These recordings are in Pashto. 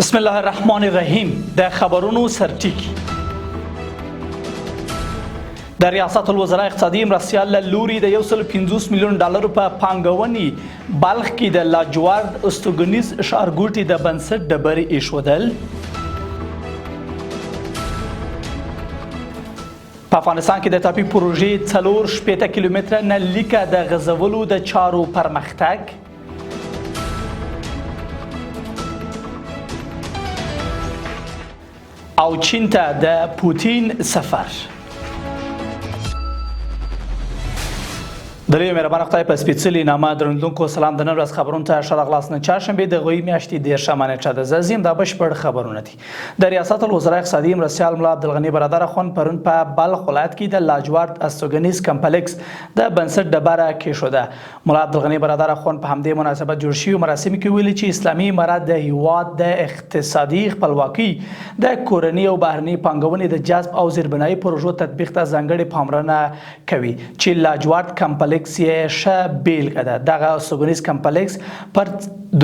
بسم الله الرحمن الرحیم. د خبرونو سرټیک د ریاست الوزرا اقتصادي مرستیال له لوري د 150 میلیون ډالر په پانګونې بلخ کې د لاجوارد استوګنیز ښارګوټي د بنسټ ډبرې ایښودل. په افغانستان کې د ټاپي پروژې 4 کیلومتره نه لیکه د غځولو د چارو پرمختګ. او چین ته د پوتین سفر. درې مهربان خدای په سپیڅلي نامه درنوونکو سلام د نن ورځ خبرونو ته ښه راغلاست. نن چهارشنبه د غوی میاشتې 13 نیټه ده. زه زم د بشپړ خبرونه دي. د ریاست الوزرا اقتصادي مرستیال ملا عبدالغني برادر اخوند پرون په بلخ ولایت کې د لاجوارد استوګنیز کمپلیکس د بنسټ ډبره کېښوده. ملا عبدالغني برادر اخوند په همدې مناسبت جوړ شوي مراسمو کې ویلي چې اسلامي امارت د هیواد د اقتصادي خپلواکي د کورنۍ او بهرنۍ پانګونې د جذب او زیربنایي پروژو تطبیق ته ځانګړې پاملرنه کوي چې لاجوارد کمپلیکس یې ښه بیلګه ده. دغه استوګنیز کمپلیکس پر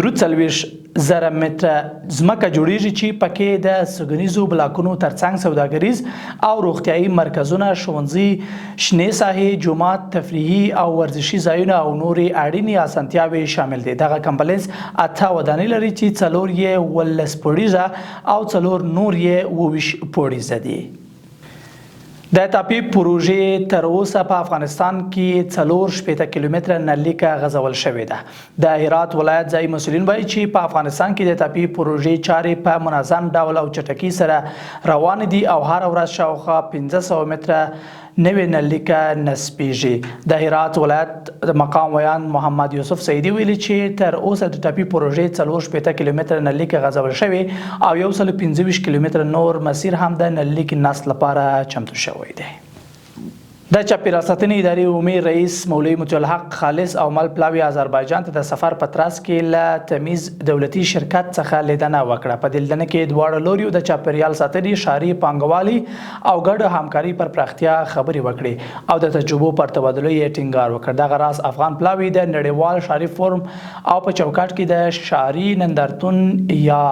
43,000 متره ځمکه جوړیږي چې پکې د استوګنیزو بلاکونو ترڅنګ سوداګریز او روغتیايي مرکزونه، ښوونځي، شنې ساحې، جومات، تفریحي او ورزشي ځایونه او نورې اړینې اسانتیاوې شامل دي. دغه کمپلیکس 8 ودانۍ لري چې 4 یې 18 پوړیزه او 4 نور یې 29 پوړیزه دي. د ټاپي پروژې تر اوسه په افغانستان کې 4 کیلومتره نه لیکه غځول شوې ده. د هرات ولایت ځایي مسؤلین وایي چې په افغانستان کې د ټاپي پروژې چارې په منظم ډول او چټکۍ سره روان دي او هر ورځ شاوخوا 1500 متره نوې نلیکه نصبېږي. د هرات ولایت د مقام ویان محمد یوسف سیدي ویلي چې تر اوسه د ټاپي پروژې 4 کیلومتره نلیکه غځول شوې او 125 کیلومتره نور مسیر هم د نلیک نصب لپاره چمتو شوی دی. د چاپیریال ساتنې ادارې عمومي رئیس مولوي مطیع الحق خالص او مل پلاوي آذربایجان ته د سفر په ترڅ کې له تمیز دولتي شرکت څخه لیدنه وکړه. په دې لیدنه کې دواړو لوریو د چاپیریال ساتنې، ښاري پانګوالي او ګډ همکاري پر پراختیا خبرې وکړې او د تجربو پر تبادله یې ټینګار وکړ. دغه راز افغان پلاوي د نړیوال ښاري فورم او په چوکاټ کې د ښاري نندارتون یا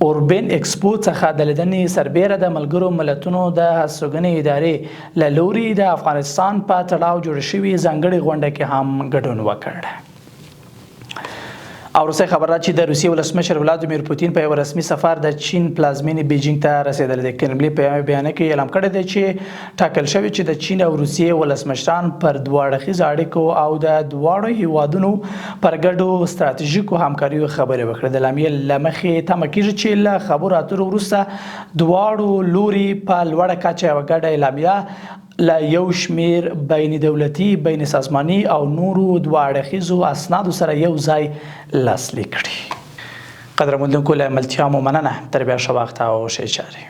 اوربن ایکسپو څخه د لیدنې سربیره د ملګرو ملتونو د هستوګنې ادارې له لوري د افغانستان په تړاو جوړ شوي ځانګړې غونډه کې هم ګډون وکړ. او وروستۍ خبر ده چې د روسیې ولسمشر ولادیمیر پوتین په یو رسمي سفر د چین پلازمینې بیجینګ ته رسېدلی دی. کرملین په یوه بیانیه کې اعلان کړی دی چې ټاکل شوی چې د چین او روسیې ولسمشران پر دوه اړخیزو اړیکو او د دواړو هیوادونو پر ګډو ستراتیژیکو همکاریو خبرې وکړي. د لامیې له مخې تمه کېږي چې له خبرو اترو وروسته دواړو لوري په لوړه کچه یوه ګډه اعلامیه له یو شمیر بین دولتي، بین سازماني او نورو دوه اړخیزو اسنادو سره یو ځای لاسلیک کړي. قدرمنونکو له ملتیا مو مننه. تر بیا ښه وخت او ښې چارې.